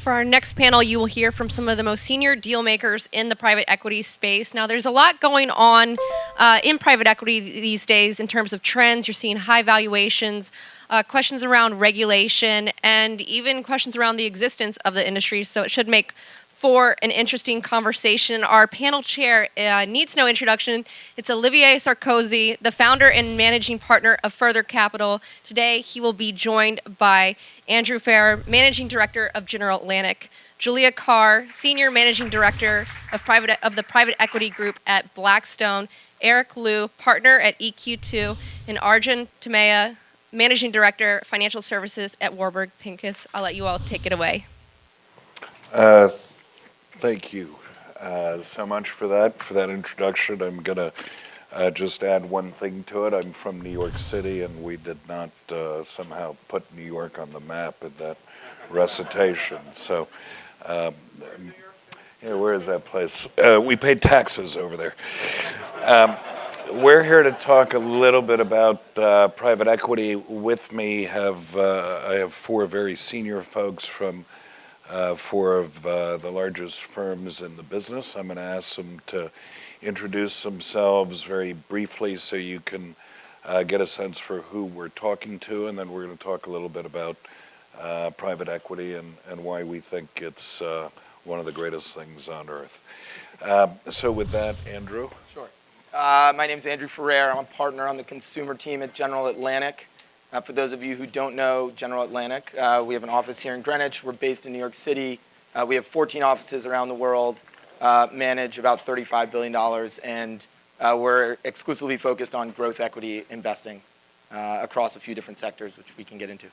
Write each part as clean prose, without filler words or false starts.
For our next panel, you will hear from some of the most senior deal makers in the private equity space. Now, there's a lot going on in private equity these days in terms of trends. You're seeing high valuations, questions around regulation, and even questions around the existence of the industry. So it should make for an interesting conversation. Our panel chair needs no introduction. It's Olivier Sarkozy, the founder and managing partner of Ferrer Capital. Today, he will be joined by Andrew Ferrer, managing director of General Atlantic, Julia Kahr, senior managing director of the private equity group at Blackstone, Eric Liu, partner at EQ2, and Arjun, Thimmaya, managing director, financial services at Warburg, Pincus. I'll let you all take it away. Thank you so much for that introduction. I'm going to just add one thing to it. I'm from New York City, and we did not somehow put New York on the map in that recitation. So, where is that place? We paid taxes over there. We're here to talk a little bit about private equity. With me, I have four very senior folks from four of the largest firms in the business. I'm going to ask them to introduce themselves very briefly so you can get a sense for who we're talking to, and then we're going to talk a little bit about private equity and why we think it's one of the greatest things on earth. So with that, Andrew? Sure. My name is Andrew Ferrer. I'm a partner on the consumer team at General Atlantic. For those of you who don't know General Atlantic, we have an office here in Greenwich. We're based in New York City. We have 14 offices around the world, manage about $35 billion, and we're exclusively focused on growth equity investing across a few different sectors, which we can get into.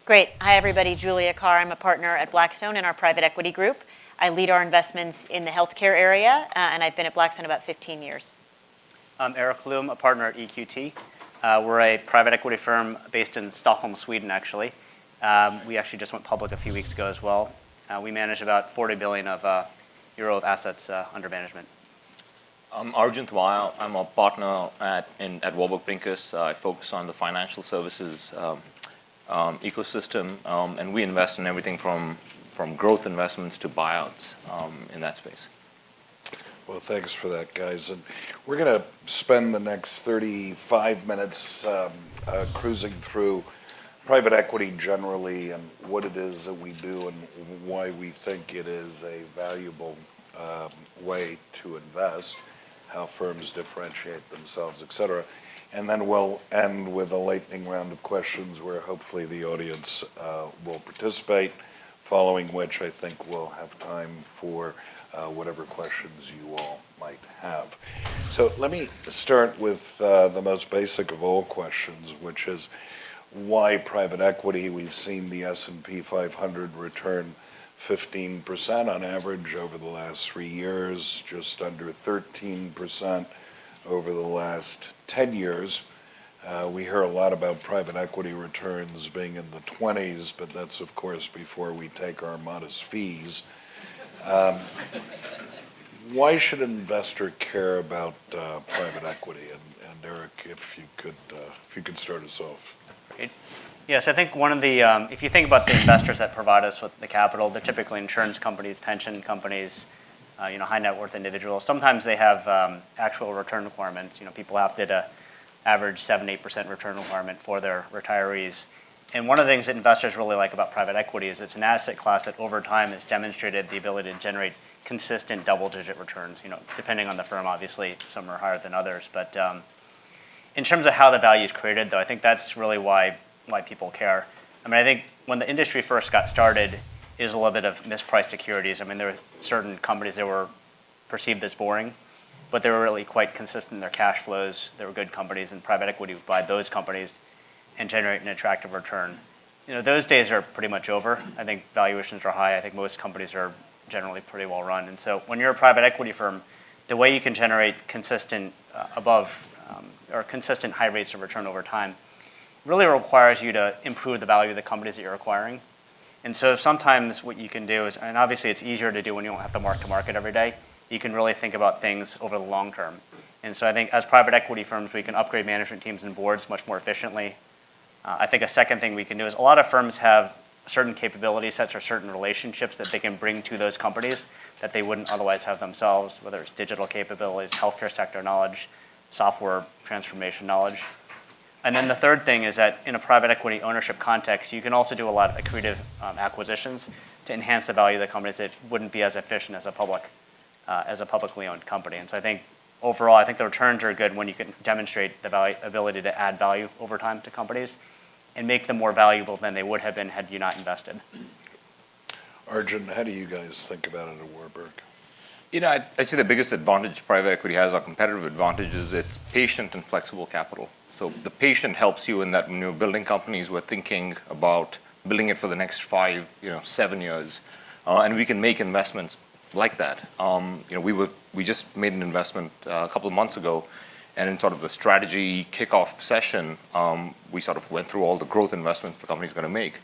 Great. Hi, everybody. Julia Kahr. I'm a partner at Blackstone in our private equity group. I lead our investments in the healthcare area, and I've been at Blackstone about 15 years. I'm Eric Liu, a partner at EQ2. We're a private equity firm based in Stockholm, Sweden, actually. We actually just went public a few weeks ago as well. We manage about 40 billion euro of assets under management. I'm Arjun. I'm a partner at Warburg Pincus. I focus on the financial services ecosystem, and we invest in everything from growth investments to buyouts in that space. Well, thanks for that, guys. And we're going to spend the next 35 minutes cruising through private equity generally and what it is that we do and why we think it is a valuable way to invest, how firms differentiate themselves, et cetera. And then we'll end with a lightning round of questions where hopefully the audience will participate, following which I think we'll have time for whatever questions you all might have. So let me start with the most basic of all questions, which is why private equity? We've seen the S&P 500 return 15% on average over the last 3 years, just under 13% over the last 10 years. We hear a lot about private equity returns being in the 20s, but that's of course before we take our modest fees. Why should an investor care about private equity? And Eric, if you could start us off. Great. Yes, I think one of the, if you think about the investors that provide us with the capital, they're typically insurance companies, pension companies, high net worth individuals. Sometimes they have actual return requirements. People have to average 7-8% return requirement for their retirees. And one of the things that investors really like about private equity is it's an asset class that over time has demonstrated the ability to generate consistent double-digit returns. Depending on the firm, obviously, some are higher than others. But in terms of how the value is created, though, I think that's really why people care. I think when the industry first got started, it was a little bit of mispriced securities. There were certain companies that were perceived as boring, but they were really quite consistent in their cash flows. They were good companies, and private equity would buy those companies and generate an attractive return. Those days are pretty much over. I think valuations are high. I think most companies are generally pretty well run. And so when you're a private equity firm, the way you can generate consistent consistent high rates of return over time really requires you to improve the value of the companies that you're acquiring. And so sometimes what you can do is, and obviously it's easier to do when you don't have to mark to market every day, you can really think about things over the long term. And so I think as private equity firms, we can upgrade management teams and boards much more efficiently. I think a second thing we can do is a lot of firms have certain capability sets or certain relationships that they can bring to those companies that they wouldn't otherwise have themselves, whether it's digital capabilities, healthcare sector knowledge, software transformation knowledge. And then the third thing is that in a private equity ownership context, you can also do a lot of accretive acquisitions to enhance the value of the companies that wouldn't be as efficient as a publicly owned company. And so I think overall, I think the returns are good when you can demonstrate the ability to add value over time to companies and make them more valuable than they would have been had you not invested. Arjun, how do you guys think about it at Warburg? I'd say the biggest advantage private equity has, our competitive advantage, is it's patient and flexible capital. So the patient helps you in that when you're building companies, we're thinking about building it for the next 5, 7 years. And we can make investments like that. We just made an investment a couple of months ago, and in sort of the strategy kickoff session, we sort of went through all the growth investments the company's going to make.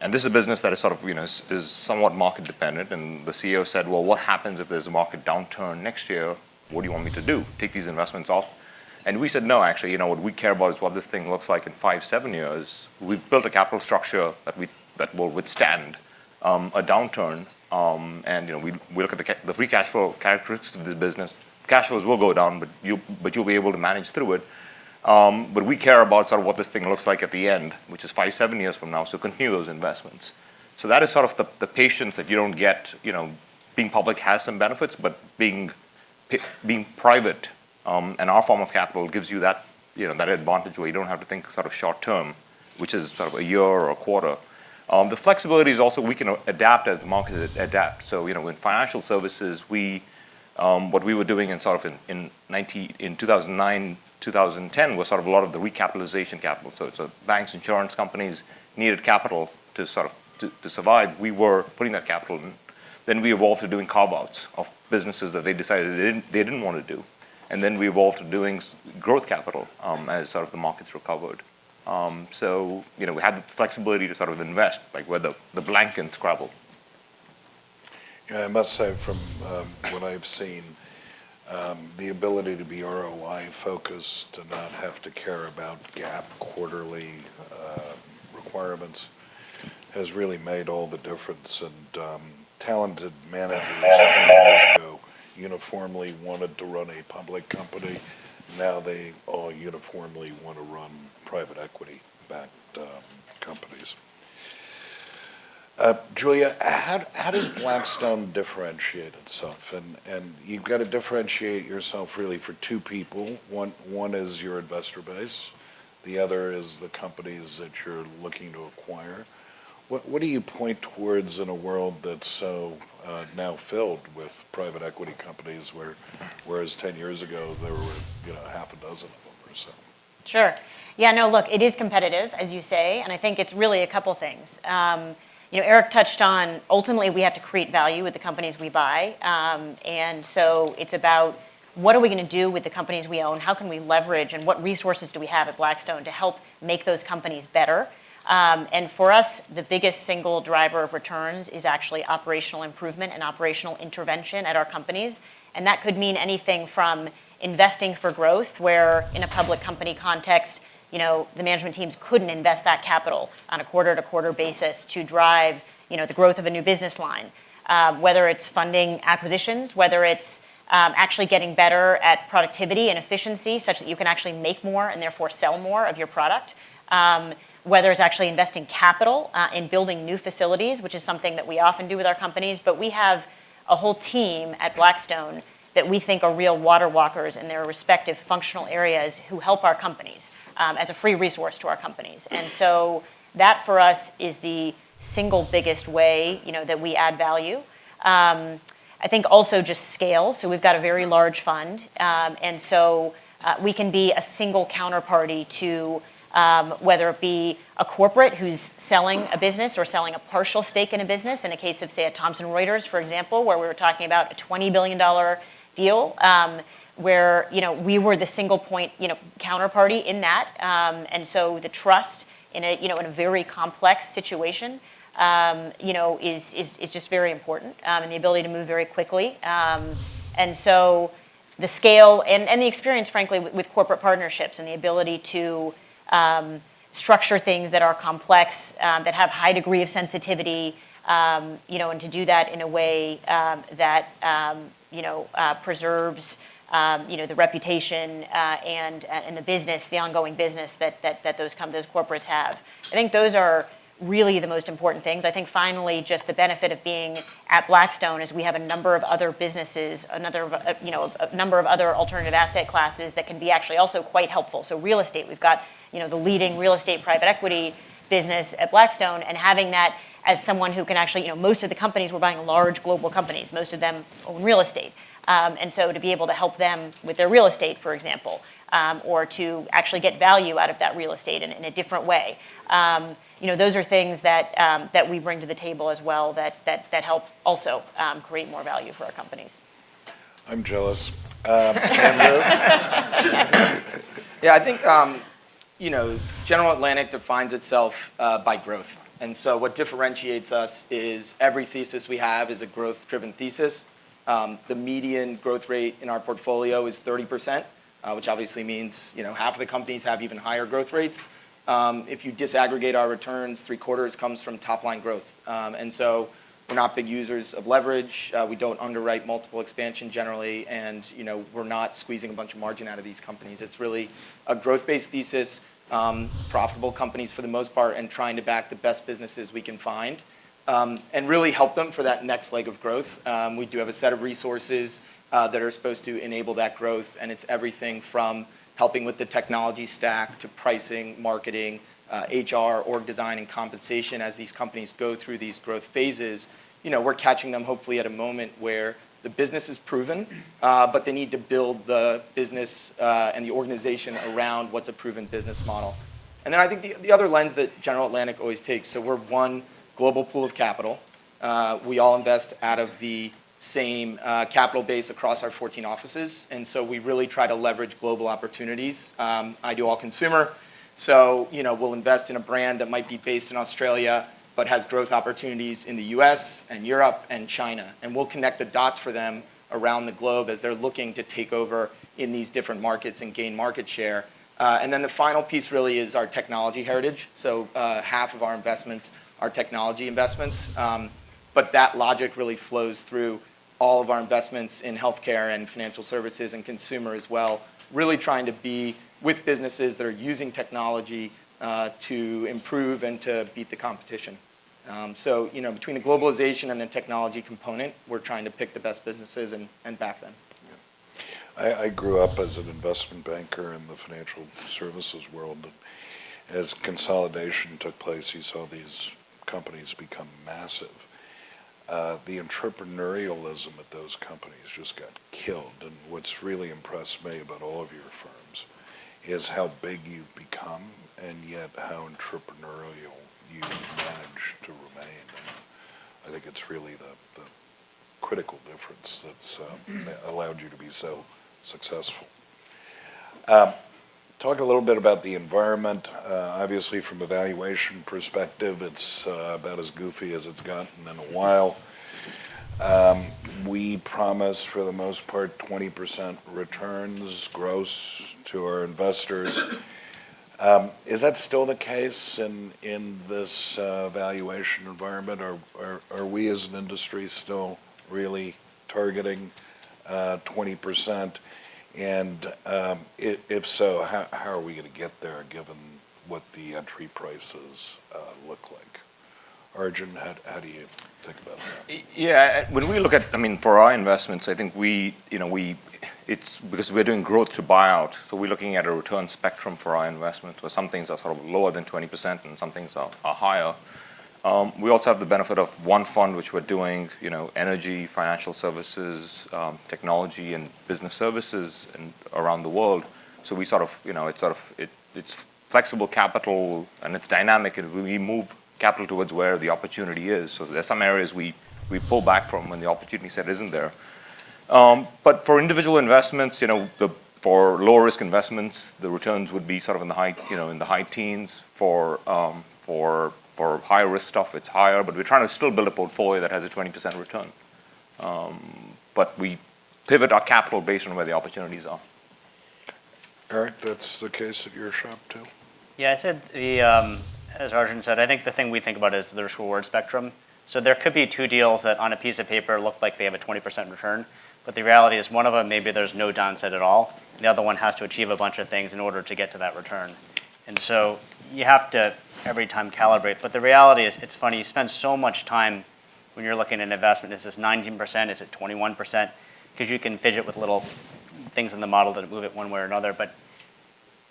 And this is a business that is sort of, is somewhat market dependent. And the CEO said, well, what happens if there's a market downturn next year? What do you want me to do? Take these investments off? And we said, no, actually, what we care about is what this thing looks like in 5, 7 years. We've built a capital structure that will withstand a downturn. And we look at the free cash flow characteristics of this business. Cash flows will go down, but you'll be able to manage through it. But we care about sort of what this thing looks like at the end, which is 5, 7 years from now. So continue those investments. So that is sort of the patience that you don't get. Being public has some benefits, but being private and our form of capital gives you that that advantage where you don't have to think sort of short term, which is sort of a year or a quarter. The flexibility is also we can adapt as the market adapts. So in financial services, what we were doing in sort of in 2009, 2010 was sort of a lot of the recapitalization capital. So banks, insurance companies needed capital to sort of to survive. We were putting that capital in. Then we evolved to doing carve-outs of businesses that they decided they didn't want to do. And then we evolved to doing growth capital as sort of the markets recovered. So we had the flexibility to sort of invest, like where the blank in Scrabble. Yeah, I must say from what I've seen, the ability to be ROI focused, to not have to care about GAAP quarterly requirements has really made all the difference. And talented managers 20 years ago uniformly wanted to run a public company. Now they all uniformly want to run private equity-backed companies. Julia, how does Blackstone differentiate itself? And you've got to differentiate yourself really for two people. One is your investor base. The other is the companies that you're looking to acquire. What do you point towards in a world that's so now filled with private equity companies, whereas 10 years ago there were half a dozen of them or so? Sure. Yeah, no, look, it is competitive, as you say, and I think it's really a couple things. Eric touched on, ultimately we have to create value with the companies we buy, and so it's about what are we going to do with the companies we own, how can we leverage, and what resources do we have at Blackstone to help make those companies better. And for us, the biggest single driver of returns is actually operational improvement and operational intervention at our companies. And that could mean anything from investing for growth, where in a public company context, the management teams couldn't invest that capital on a quarter-to-quarter basis to drive, the growth of a new business line. Whether it's funding acquisitions, whether it's actually getting better at productivity and efficiency such that you can actually make more and therefore sell more of your product. Whether it's actually investing capital in building new facilities, which is something that we often do with our companies. But we have a whole team at Blackstone that we think are real water walkers in their respective functional areas who help our companies as a free resource to our companies. And so that for us is the single biggest way that we add value. I think also just scale. So we've got a very large fund. And so we can be a single counterparty to whether it be a corporate who's selling a business or selling a partial stake in a business. In a case of, say, a Thomson Reuters, for example, where we were talking about a $20 billion deal, where we were the single point counterparty in that, and so the trust in a very complex situation, is just very important, and the ability to move very quickly, and so the scale and the experience, frankly, with corporate partnerships and the ability to structure things that are complex, that have high degree of sensitivity, and to do that in a way that preserves the reputation and the business, the ongoing business that those corporates have. I think those are really the most important things. I think finally, just the benefit of being at Blackstone is we have a number of other businesses, a number of other alternative asset classes that can be actually also quite helpful. So real estate, we've got the leading real estate private equity business at Blackstone, and having that as someone who can actually, most of the companies we're buying large global companies, most of them own real estate. And so to be able to help them with their real estate, for example, or to actually get value out of that real estate in a different way. Those are things that we bring to the table as well that help also create more value for our companies. I'm jealous. Andrew? Yeah, I think General Atlantic defines itself by growth. And so what differentiates us is every thesis we have is a growth-driven thesis. The median growth rate in our portfolio is 30%, which obviously means half of the companies have even higher growth rates. If you disaggregate our returns, 3/4 comes from top-line growth. And so we're not big users of leverage. We don't underwrite multiple expansion generally, and we're not squeezing a bunch of margin out of these companies. It's really a growth-based thesis, profitable companies for the most part, and trying to back the best businesses we can find. And really help them for that next leg of growth. We do have a set of resources that are supposed to enable that growth, and it's everything from helping with the technology stack to pricing, marketing, HR, org design, and compensation as these companies go through these growth phases. We're catching them hopefully at a moment where the business is proven, but they need to build the business and the organization around what's a proven business model. And then I think the other lens that General Atlantic always takes, so we're one global pool of capital. We all invest out of the same capital base across our 14 offices, and so we really try to leverage global opportunities. I do all consumer, so we'll invest in a brand that might be based in Australia, but has growth opportunities in the US and Europe and China, and we'll connect the dots for them around the globe as they're looking to take over in these different markets and gain market share. And then the final piece really is our technology heritage. So half of our investments are technology investments, but that logic really flows through all of our investments in healthcare and financial services and consumer as well, really trying to be with businesses that are using technology to improve and to beat the competition. So between the globalization and the technology component, we're trying to pick the best businesses and back them. Yeah. I grew up as an investment banker in the financial services world, and as consolidation took place, you saw these companies become massive. The entrepreneurialism at those companies just got killed, and what's really impressed me about all of your firms is how big you've become, and yet how entrepreneurial you manage to remain. And I think it's really the critical difference that's allowed you to be so successful. Talk a little bit about the environment. Obviously, from a valuation perspective, it's about as goofy as it's gotten in a while. We promise, for the most part, 20% returns gross to our investors. Is that still the case in this valuation environment? Are we as an industry still really targeting 20%? And if so, how are we going to get there given what the entry prices look like? Arjun, how do you think about that? Yeah, when we look at, for our investments, I think it's because we're doing growth to buyout, so we're looking at a return spectrum for our investments, where some things are sort of lower than 20% and some things are higher. We also have the benefit of one fund which we're doing, energy, financial services, technology, and business services around the world. So we it's flexible capital and it's dynamic, and we move capital towards where the opportunity is. So there's some areas we pull back from when the opportunity set isn't there. But for individual investments, for lower risk investments, the returns would be sort of in the high teens. For higher risk stuff, it's higher, but we're trying to still build a portfolio that has a 20% return. But we pivot our capital based on where the opportunities are. Eric, that's the case at your shop too? Yeah, I said as Arjun said, I think the thing we think about is the risk-reward spectrum. So there could be two deals that on a piece of paper look like they have a 20% return, but the reality is one of them, maybe there's no downside at all. The other one has to achieve a bunch of things in order to get to that return. And so you have to every time calibrate. But the reality is, it's funny, you spend so much time when you're looking at an investment. Is this 19%? Is it 21%? Because you can fidget with little things in the model that move it one way or another.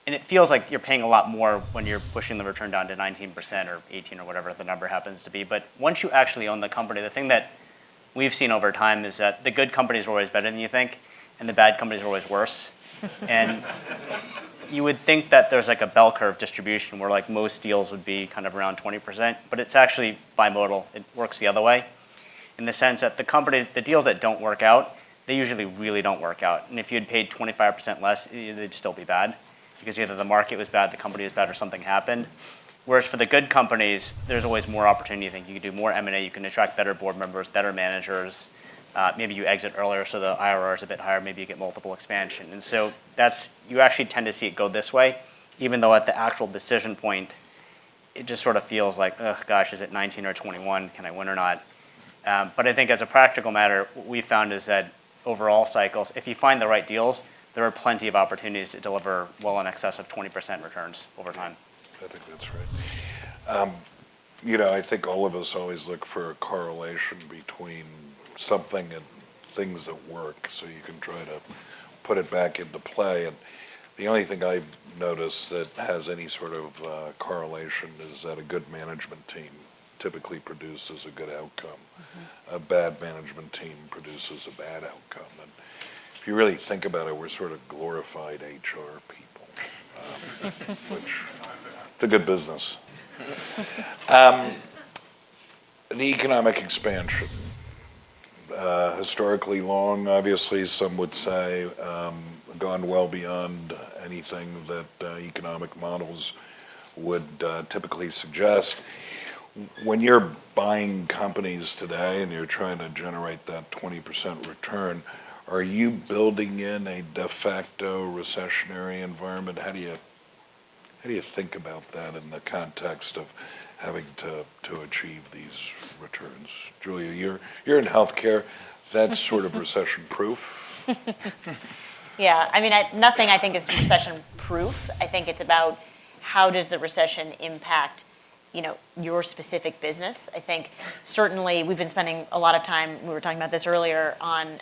And it feels like you're paying a lot more when you're pushing the return down to 19% or 18 or whatever the number happens to be. But once you actually own the company, the thing that we've seen over time is that the good companies are always better than you think, and the bad companies are always worse. And you would think that there's like a bell curve distribution where like most deals would be kind of around 20%, but it's actually bimodal. It works the other way in the sense that the deals that don't work out, they usually really don't work out. And if you had paid 25% less, they'd still be bad because either the market was bad, the company was bad, or something happened. Whereas for the good companies, there's always more opportunity. I think you can do more M&A, you can attract better board members, better managers. Maybe you exit earlier so the IRR is a bit higher, maybe you get multiple expansion. And so you actually tend to see it go this way, even though at the actual decision point, it just sort of feels like, oh gosh, is it 19 or 21? Can I win or not? But I think as a practical matter, what we found is that overall cycles, if you find the right deals, there are plenty of opportunities to deliver well in excess of 20% returns over time. I think that's right. I think all of us always look for a correlation between something and things that work, so you can try to put it back into play. And the only thing I've noticed that has any sort of correlation is that a good management team typically produces a good outcome. Mm-hmm. A bad management team produces a bad outcome. And if you really think about it, we're sort of glorified HR people, which it's a good business. The economic expansion, historically long, obviously, some would say, gone well beyond anything that economic models would typically suggest. When you're buying companies today and you're trying to generate that 20% return, are you building in a de facto recessionary environment? How do you think about that in the context of having to achieve these returns? Julia, you're in healthcare. That's sort of recession-proof. Yeah, I mean, nothing I think is recession-proof. I think it's about how does the recession impact, your specific business. I think certainly we've been spending a lot of time, we were talking about this earlier, on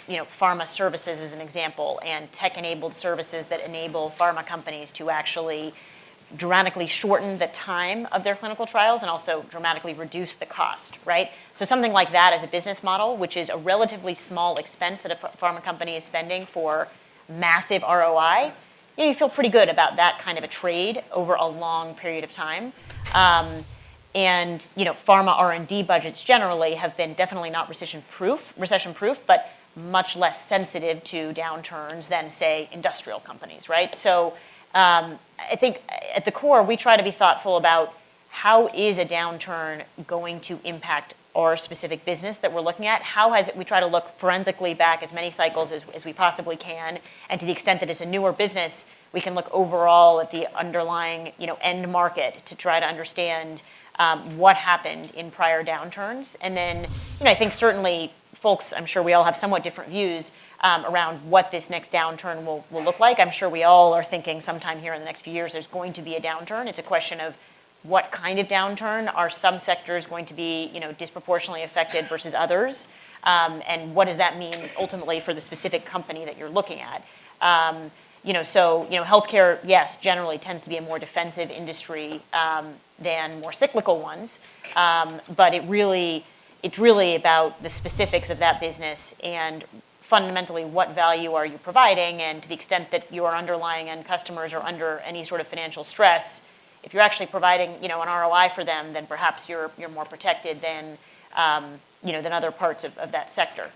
pharma services as an example, and tech-enabled services that enable pharma companies to actually dramatically shorten the time of their clinical trials and also dramatically reduce the cost, right? So something like that as a business model, which is a relatively small expense that a pharma company is spending for massive ROI, you feel pretty good about that kind of a trade over a long period of time. And pharma R&D budgets generally have been definitely not recession-proof, but much less sensitive to downturns than, say, industrial companies, right? So I think at the core, we try to be thoughtful about how is a downturn going to impact our specific business that we're looking at? We try to look forensically back as many cycles as we possibly can, and to the extent that it's a newer business, we can look overall at the underlying end market to try to understand what happened in prior downturns. And then I think certainly folks, I'm sure we all have somewhat different views around what this next downturn will look like. I'm sure we all are thinking sometime here in the next few years there's going to be a downturn. It's a question of what kind of downturn. Are some sectors going to be disproportionately affected versus others? And what does that mean ultimately for the specific company that you're looking at? So healthcare, yes, generally tends to be a more defensive industry than more cyclical ones. But it's really about the specifics of that business and fundamentally what value are you providing, and to the extent that your underlying end customers are under any sort of financial stress, if you're actually providing an ROI for them, then perhaps you're more protected than than other parts of that sector.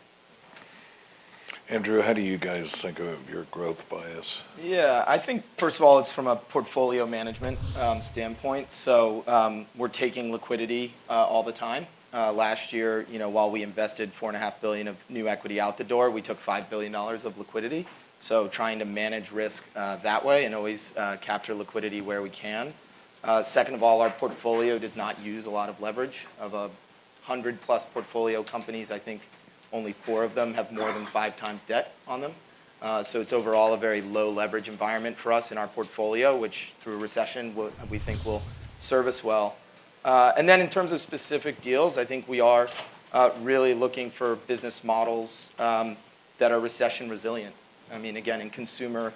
Andrew, how do you guys think of your growth bias? Yeah, I think first of all it's from a portfolio management standpoint. So we're taking liquidity all the time. Last year, while we invested $4.5 billion of new equity out the door, we took $5 billion of liquidity. So trying to manage risk that way and always capture liquidity where we can. Second of all, our portfolio does not use a lot of leverage. Of 100+ portfolio companies, I think only 4 of them have more than 5 times debt on them. So it's overall a very low leverage environment for us in our portfolio, which through a recession we think will serve us well. And then in terms of specific deals, I think we are really looking for business models that are recession resilient. I mean, again, in consumer,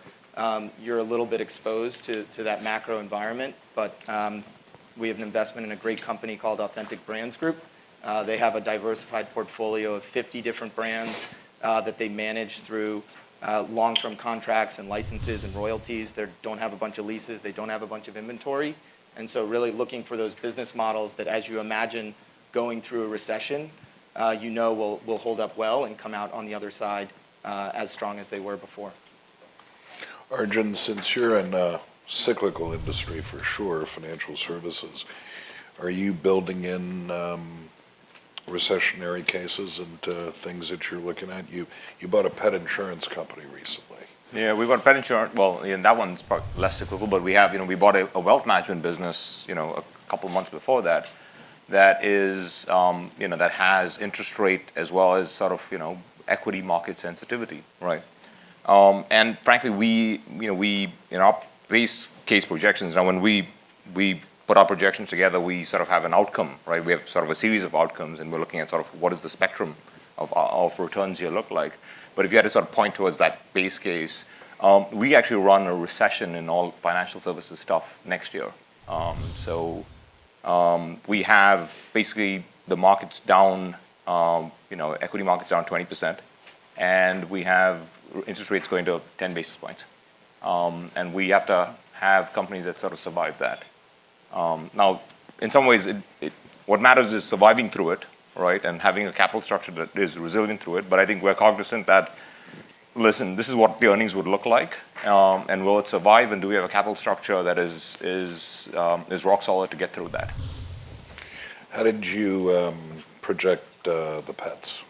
you're a little bit exposed to that macro environment, but we have an investment in a great company called Authentic Brands Group. They have a diversified portfolio of 50 different brands that they manage through long-term contracts and licenses and royalties. They don't have a bunch of leases. They don't have a bunch of inventory. And so really looking for those business models that, as you imagine going through a recession, will hold up well and come out on the other side as strong as they were before. Arjun, since you're in a cyclical industry for sure, financial services, are you building in recessionary cases and things that you're looking at? You bought a pet insurance company recently. Yeah, we bought pet insurance. Well, that one's probably less cyclical, but we have, we bought a wealth management business, a couple of months before that. That is, that has interest rate as well as sort of, equity market sensitivity, right? And frankly, we in our base case projections, now when we put our projections together, we sort of have an outcome, right? We have sort of a series of outcomes, and we're looking at sort of what does the spectrum of returns here look like. But if you had to sort of point towards that base case, we actually run a recession in all financial services stuff next year. So we have basically the markets down, equity markets down 20%, and we have interest rates going to 10 basis points. And we have to have companies that sort of survive that. Now, in some ways, what matters is surviving through it, right, and having a capital structure that is resilient through it. But I think we're cognizant that, listen, this is what the earnings would look like, and will it survive? And do we have a capital structure that is rock solid to get through that? How did you project the pets?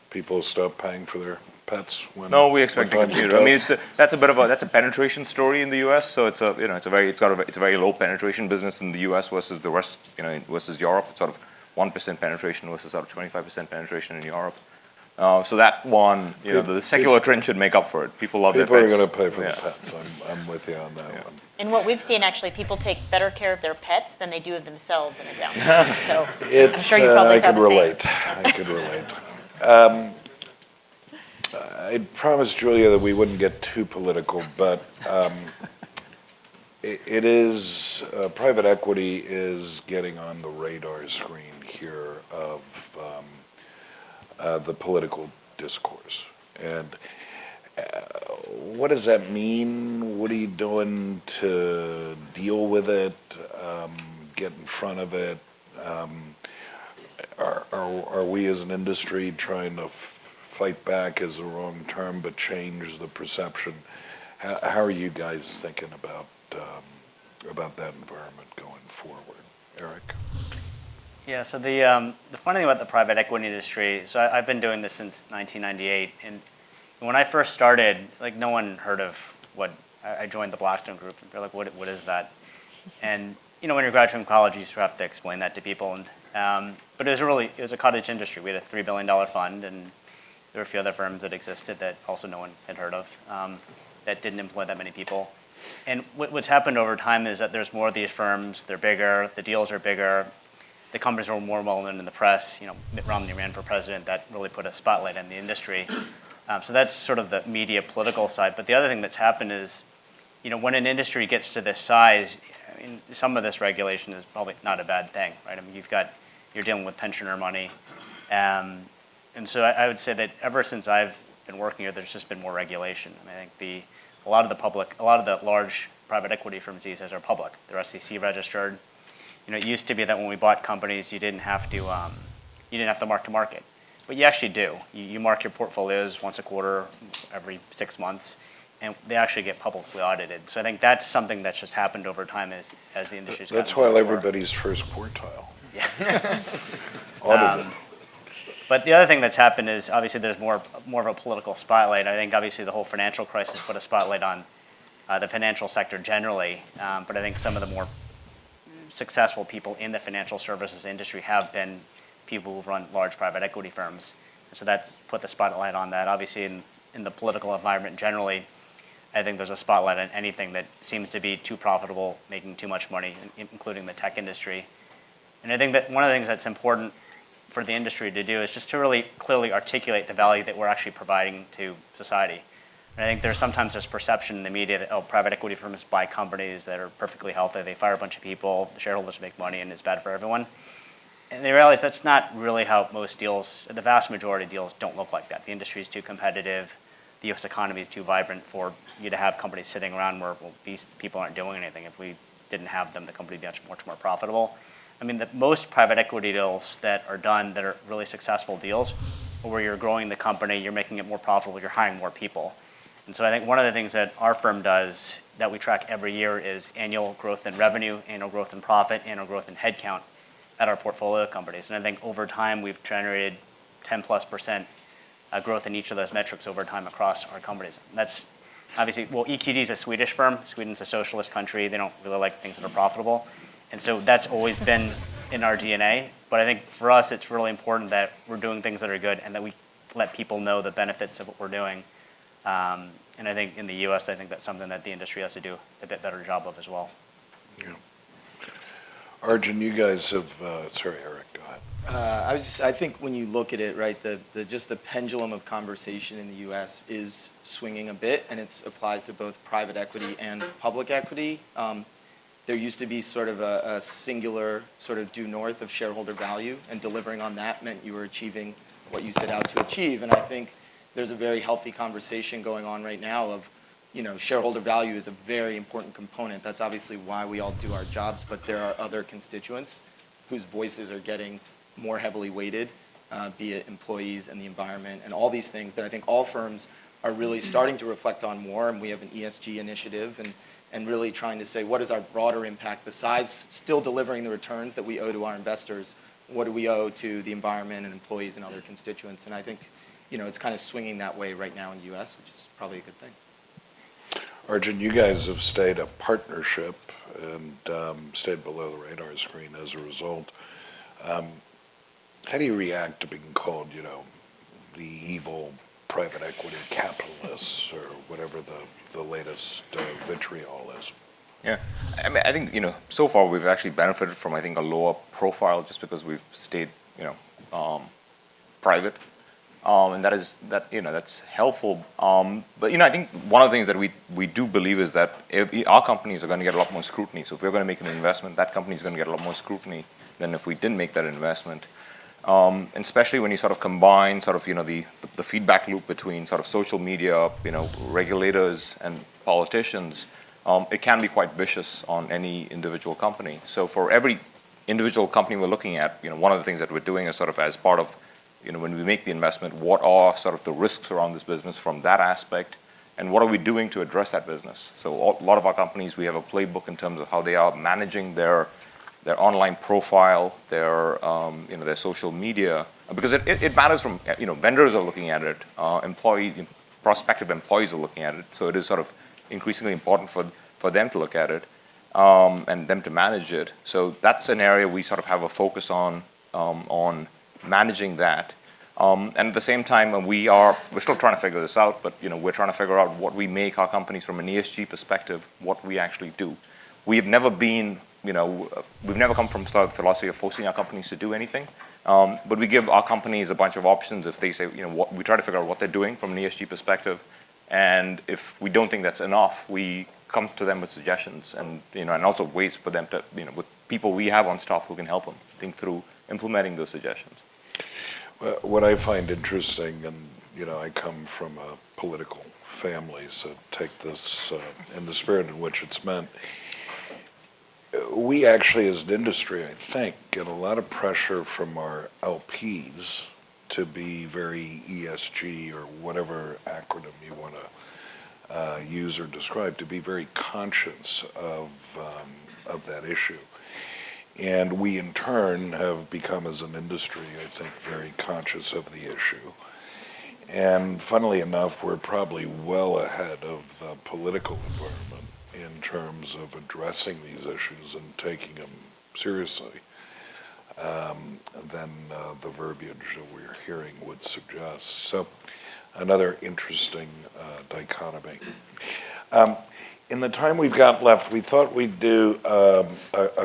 People stop paying for their pets when? No, we expect to continue. I mean, that's a penetration story in the U.S. So it's a very low penetration business in the U.S. versus the rest, versus Europe. It's sort of 1% penetration versus sort of 25% penetration in Europe. So that one, the secular trend should make up for it. People love their pets. People are going to pay for the pets. I'm with you on that one. And what we've seen, actually, people take better care of their pets than they do of themselves in a downturn. So I'm sure you probably saw the same. I could relate. I promised Julia that we wouldn't get too political, but it is private equity is getting on the radar screen here of the political discourse. And what does that mean? What are you doing to deal with it? Get in front of it? Are we as an industry trying to fight back is the wrong term, but change the perception? How are you guys thinking about that environment going forward? Eric? Yeah, so the funny thing about the private equity industry, so I've been doing this since 1998, and when I first started, no one heard of I joined the Blackstone group, and they're like, what is that? And when you're graduating from college, you sort of have to explain that to people. And but it was a cottage industry. We had a $3 billion fund, and there were a few other firms that existed that also no one had heard of that didn't employ that many people. And what's happened over time is that there's more of these firms. They're bigger. The deals are bigger. The companies are more well-known in the press. Mitt Romney ran for president. That really put a spotlight on the industry. So that's sort of the media political side. But the other thing that's happened is, when an industry gets to this size, I mean, some of this regulation is probably not a bad thing, right? I mean, you're dealing with pensioner money. And so I would say that ever since I've been working here, there's just been more regulation. I mean, I think a lot of the large private equity firms these days are public. They're SEC registered. It used to be that when we bought companies, you didn't have to mark to market, but you actually do. You mark your portfolios once a quarter, every 6 months, and they actually get publicly audited. So I think that's something that's just happened over time as the industry's gotten That's why everybody's first quartile. Yeah. Audited. But the other thing that's happened is obviously there's more of a political spotlight. I think obviously the whole financial crisis put a spotlight on the financial sector generally, but I think some of the more successful people in the financial services industry have been people who've run large private equity firms. And so that's put the spotlight on that. Obviously in the political environment generally, I think there's a spotlight on anything that seems to be too profitable, making too much money, including the tech industry. And I think that one of the things that's important for the industry to do is just to really clearly articulate the value that we're actually providing to society. And I think there's sometimes this perception in the media that, oh, private equity firms buy companies that are perfectly healthy, they fire a bunch of people, the shareholders make money, and it's bad for everyone. And they realize that's not really how most deals, the vast majority of deals don't look like that. The industry is too competitive, the US economy is too vibrant for you to have companies sitting around where, well, these people aren't doing anything. If we didn't have them, the company would be much more profitable. I mean, the most private equity deals that are done that are really successful deals are where you're growing the company, you're making it more profitable, you're hiring more people. And so I think one of the things that our firm does that we track every year is annual growth in revenue, annual growth in profit, annual growth in headcount at our portfolio companies. And I think over time we've generated 10+% growth in each of those metrics over time across our companies. And that's obviously, well, EQD is a Swedish firm. Sweden's a socialist country. They don't really like things that are profitable. And so that's always been in our DNA. But I think for us, it's really important that we're doing things that are good and that we let people know the benefits of what we're doing. And I think in the US, I think that's something that the industry has to do a bit better job of as well. Yeah. Arjun, you guys have, sorry, Eric, go ahead. I think when you look at it, right, just the pendulum of conversation in the U.S. is swinging a bit, and it applies to both private equity and public equity. There used to be sort of a singular sort of due north of shareholder value, and delivering on that meant you were achieving what you set out to achieve. And I think there's a very healthy conversation going on right now of, you know, shareholder value is a very important component. That's obviously why we all do our jobs, but there are other constituents whose voices are getting more heavily weighted, be it employees and the environment and all these things that I think all firms are really starting to reflect on more. And we have an ESG initiative and really trying to say, what is our broader impact besides still delivering the returns that we owe to our investors? What do we owe to the environment and employees and other constituents? And I think, you know, it's kind of swinging that way right now in the U.S., which is probably a good thing. Arjun, you guys have stayed a partnership and stayed below the radar screen as a result. How do you react to being called, you know, the evil private equity capitalists or whatever the latest vitriol is? Yeah, I mean, I think, you know, so far we've actually benefited from, I think, a lower profile just because we've stayed, you know, private. And that's helpful. But, you know, I think one of the things that we do believe is that our companies are going to get a lot more scrutiny. So if we're going to make an investment, that company is going to get a lot more scrutiny than if we didn't make that investment. And especially when you sort of combine sort of, you know, the feedback loop between sort of social media, you know, regulators and politicians, it can be quite vicious on any individual company. So for every individual company we're looking at, you know, one of the things that we're doing is sort of as part of, you know, when we make the investment, what are sort of the risks around this business from that aspect, and what are we doing to address that business? So a lot of our companies, we have a playbook in terms of how they are managing their online profile, their you know, their social media, because it matters from, you know, vendors are looking at it, prospective employees are looking at it, so it is sort of increasingly important for them to look at it and them to manage it. So that's an area we sort of have a focus on managing that. And at the same time, we're still trying to figure this out, but, you know, we're trying to figure out what we make our companies from an ESG perspective, what we actually do. We have never been, you know, we've never come from sort of the philosophy of forcing our companies to do anything, but we give our companies a bunch of options if they say, you know, we try to figure out what they're doing from an ESG perspective, and if we don't think that's enough, we come to them with suggestions and, you know, and also ways for them to, you know, with people we have on staff who can help them think through implementing those suggestions. Well, what I find interesting, and, you know, I come from a political family, so take this in the spirit in which it's meant. We actually, as an industry, I think, get a lot of pressure from our LPs to be very ESG or whatever acronym you want to use or describe, to be very conscious of that issue. And we, in turn, have become, as an industry, I think, very conscious of the issue. And funnily enough, we're probably well ahead of the political environment in terms of addressing these issues and taking them seriously than the verbiage that we're hearing would suggest. So another interesting dichotomy. In the time we've got left, we thought we'd do a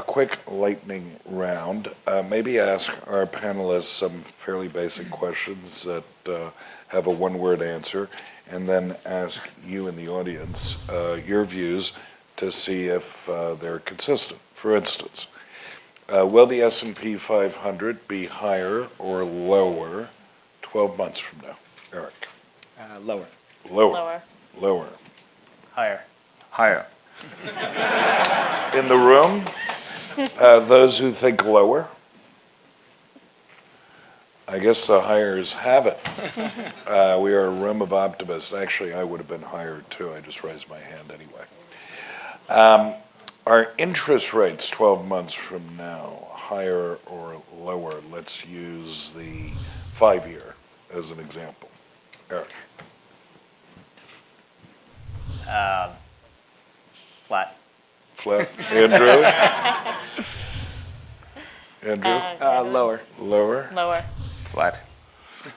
quick lightning round. Maybe ask our panelists some fairly basic questions that have a one-word answer, and then ask you in the audience your views to see if they're consistent. For instance, will the S&P 500 be higher or lower 12 months from now? Eric? Lower. Lower. Lower. Higher. Higher. In the room, those who think lower? I guess the hires have it. We are a room of optimists. Actually, I would have been higher too. I just raised my hand anyway. Are interest rates 12 months from now higher or lower? Let's use the 5-year as an example. Eric? Flat. Flat. Andrew? Andrew? Lower. Lower? Lower. Flat.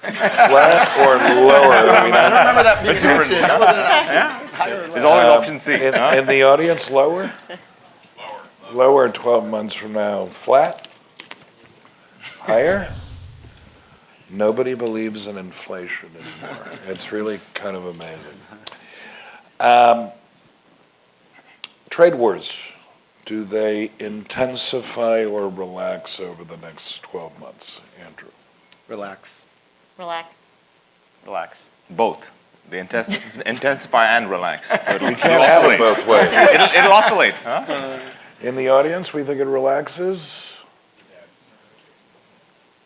Flat or lower? I mean, I don't remember that being mentioned. That wasn't an option. It was higher or lower. There's always option C. in the audience, lower? Lower 12 months from now. Flat? Higher? Nobody believes in inflation anymore. It's really kind of amazing. Trade wars, do they intensify or relax over the next 12 months, Andrew? Relax. Relax. Relax. Both. They intensify and relax. So it'll You can't have it oscillate. both ways. It'll oscillate. Huh? In the audience, we think it relaxes.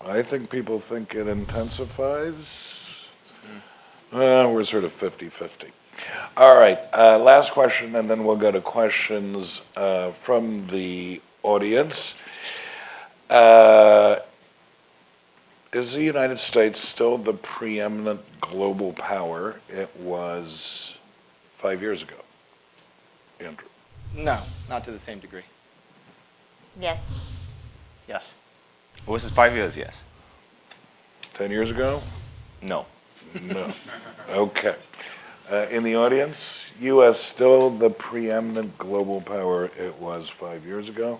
I think people think it intensifies. We're sort of 50-50. All right, last question, and then we'll go to questions from the audience. Is the United States still the preeminent global power it was 5 years ago? Andrew? No, not to the same degree. Yes. Yes. Versus 5 years, yes. 10 years ago? No. No. Okay. In the audience, U.S. still the preeminent global power it was 5 years ago?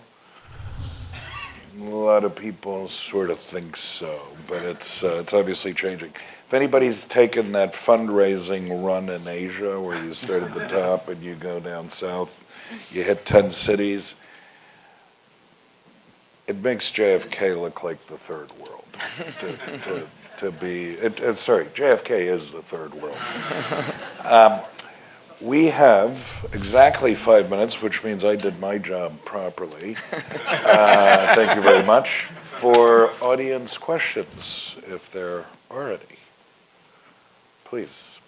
A lot of people sort of think so, but it's obviously changing. If anybody's taken that fundraising run in Asia where you start at the top and you go down south, you hit 10 cities, it makes JFK look like the third world. Sorry, JFK is the third world. We have exactly 5 minutes, which means I did my job properly. Thank you very much. For audience questions, if there are any. Please.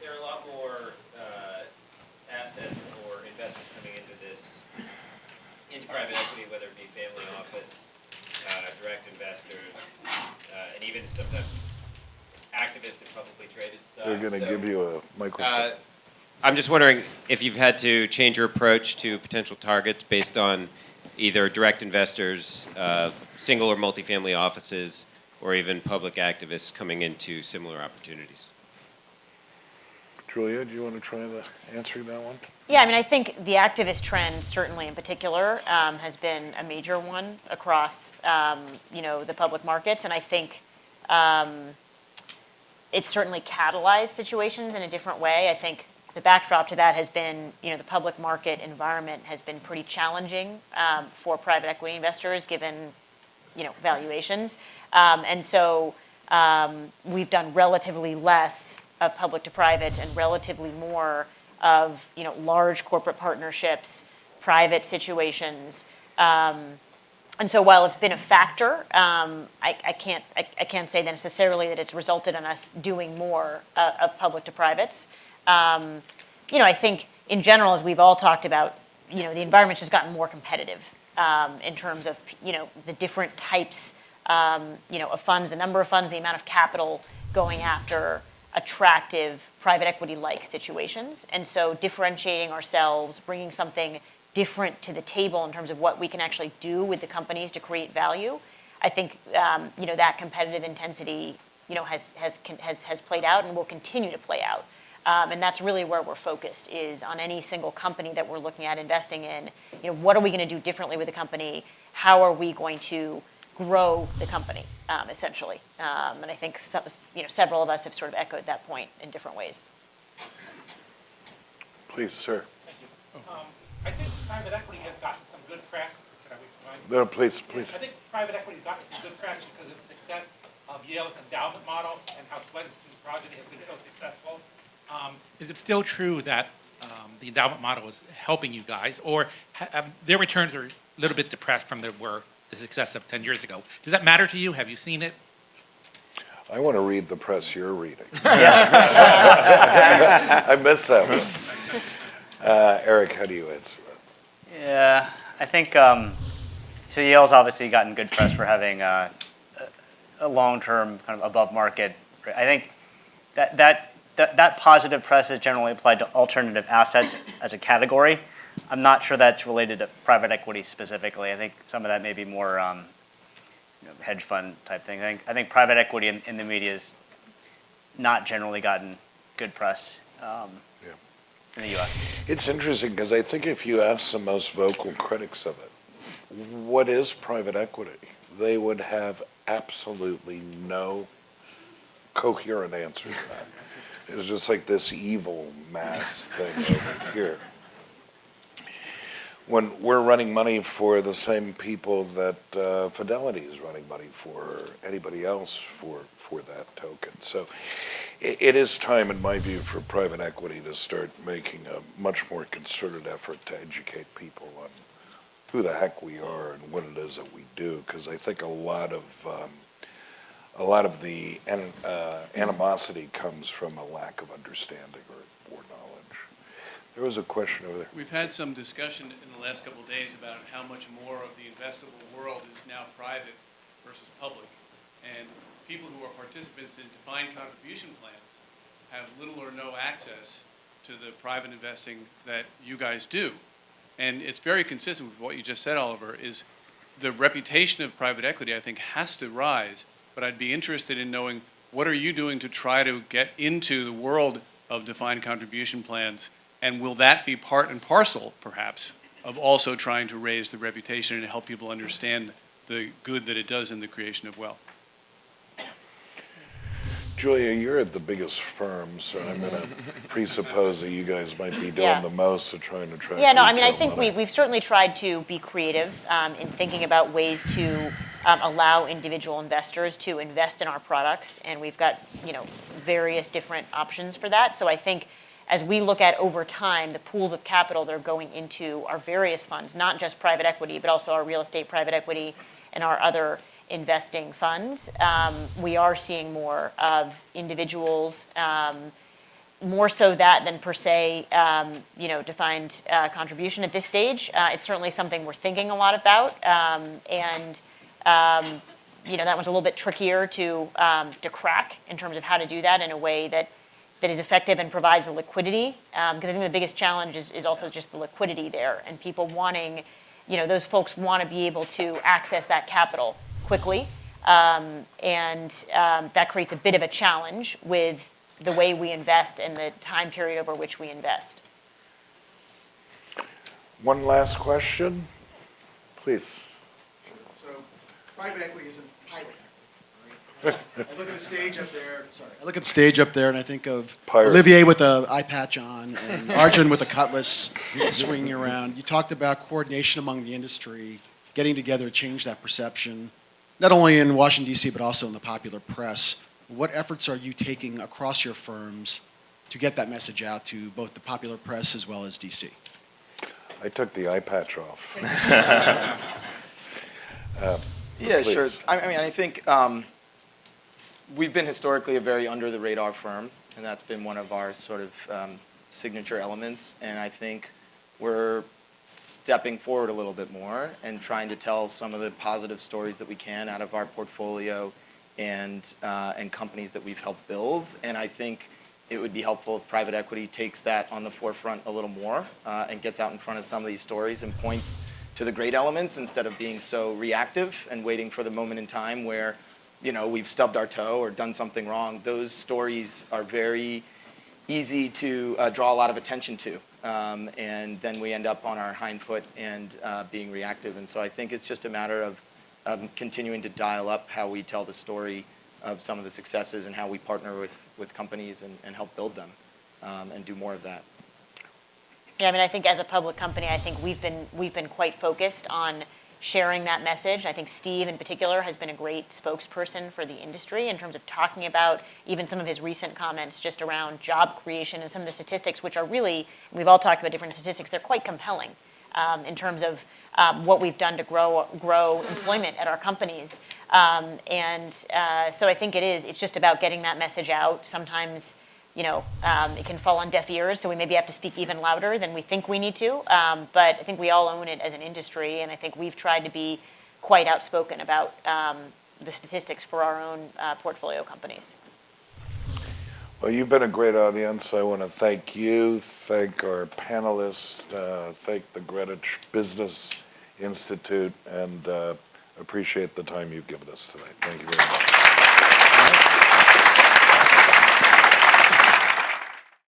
There are a lot more assets or investments coming into private equity, whether it be family office, direct investors, and even sometimes activist and publicly traded stuff. They're going to give you a microphone. I'm just wondering if you've had to change your approach to potential targets based on either direct investors, single or multifamily offices, or even public activists coming into similar opportunities. Julia, do you want to try answering that one? Yeah, I mean, I think the activist trend, certainly in particular, has been a major one across, the public markets, and I think it's certainly catalyzed situations in a different way. I think the backdrop to that has been, the public market environment has been pretty challenging for private equity investors, given, valuations, and so we've done relatively less of public to private and relatively more of large corporate partnerships, private situations, and so while it's been a factor, I can't say necessarily that it's resulted in us doing more of public to privates. I think in general, as we've all talked about, the environment's just gotten more competitive in terms of, the different types, of funds, the number of funds, the amount of capital going after attractive private equity-like situations. And so differentiating ourselves, bringing something different to the table in terms of what we can actually do with the companies to create value, I think, that competitive intensity, has played out and will continue to play out. And that's really where we're focused, is on any single company that we're looking at investing in. What are we going to do differently with the company? How are we going to grow the company, essentially? And I think several of us have sort of echoed that point in different ways. Please, sir. Thank you. I think private equity has gotten some good press. No, please. I think private equity has gotten some good press because of the success of Yale's endowment model and how Swedenson's project has been so successful. Is it still true that the endowment model is helping you guys, or their returns are a little bit depressed from the success of 10 years ago? Does that matter to you? Have you seen it? I want to read the press you're reading. Yeah. I missed that one. Eric, how do you answer that? Yeah, I think, so Yale's obviously gotten good press for having a long-term kind of above market. I think that positive press is generally applied to alternative assets as a category. I'm not sure that's related to private equity specifically. I think some of that may be more hedge fund type thing. I think private equity in the media has not generally gotten good press in the U.S. It's interesting because I think if you ask the most vocal critics of it, what is private equity? They would have absolutely no coherent answer to that. It's just like this evil mass thing over here. When we're running money for the same people that Fidelity is running money for, or anybody else for that token. So it is time, in my view, for private equity to start making a much more concerted effort to educate people on who the heck we are and what it is that we do. Because I think a lot of the animosity comes from a lack of understanding or knowledge. There was a question over there. We've had some discussion in the last couple of days about how much more of the investable world is now private versus public. And people who are participants in defined contribution plans have little or no access to the private investing that you guys do. And it's very consistent with what you just said, Oliver, is the reputation of private equity, I think, has to rise. But I'd be interested in knowing, what are you doing to try to get into the world of defined contribution plans? And will that be part and parcel, perhaps, of also trying to raise the reputation and help people understand the good that it does in the creation of wealth? Julia, you're at the biggest firm, so I'm going to presuppose that you guys might be doing the most to try and attract I retail think money. we've certainly tried to be creative in thinking about ways to allow individual investors to invest in our products, and we've got, various different options for that. So I think as we look at over time, the pools of capital that are going into our various funds, not just private equity, but also our real estate private equity and our other investing funds, we are seeing more of individuals, more so that than per se, defined contribution at this stage. It's certainly something we're thinking a lot about, and that one's a little bit trickier to crack in terms of how to do that in a way that is effective and provides the liquidity, because I think the biggest challenge is also just the liquidity there, and people wanting, those folks want to be able to access that capital quickly, and that creates a bit of a challenge with the way we invest and the time period over which we invest. One last question, please. So private equity isn't pirate equity, right? I look at the stage up there. I look at the stage up there, and I think of Pirates. Olivier with an eye patch on, and Arjun with a cutlass swinging around. You talked about coordination among the industry, getting together to change that perception, not only in Washington, D.C., but also in the popular press. What efforts are you taking across your firms to get that message out to both the popular press as well as D.C.? I took the eye patch off. Yeah, Please. sure. I think we've been historically a very under-the-radar firm, and that's been one of our sort of signature elements. And I think we're stepping forward a little bit more and trying to tell some of the positive stories that we can out of our portfolio and companies that we've helped build. And I think it would be helpful if private equity takes that on the forefront a little more and gets out in front of some of these stories and points to the great elements instead of being so reactive and waiting for the moment in time where, we've stubbed our toe or done something wrong. Those stories are very easy to draw a lot of attention to. And then we end up on our hind foot and being reactive. And so I think it's just a matter of continuing to dial up how we tell the story of some of the successes and how we partner with companies and help build them and do more of that. Yeah, I think as a public company, I think we've been quite focused on sharing that message. I think Steve in particular has been a great spokesperson for the industry in terms of talking about even some of his recent comments just around job creation and some of the statistics, which are really, we've all talked about different statistics, they're quite compelling in terms of what we've done to grow employment at our companies. So I think it's just about getting that message out. Sometimes, it can fall on deaf ears, so we maybe have to speak even louder than we think we need to. But I think we all own it as an industry, and I think we've tried to be quite outspoken about the statistics for our own portfolio companies. Well, you've been a great audience. I want to thank you, thank our panelists, thank the Greenwich Business Institute, and appreciate the time you've given us tonight. Thank you very much.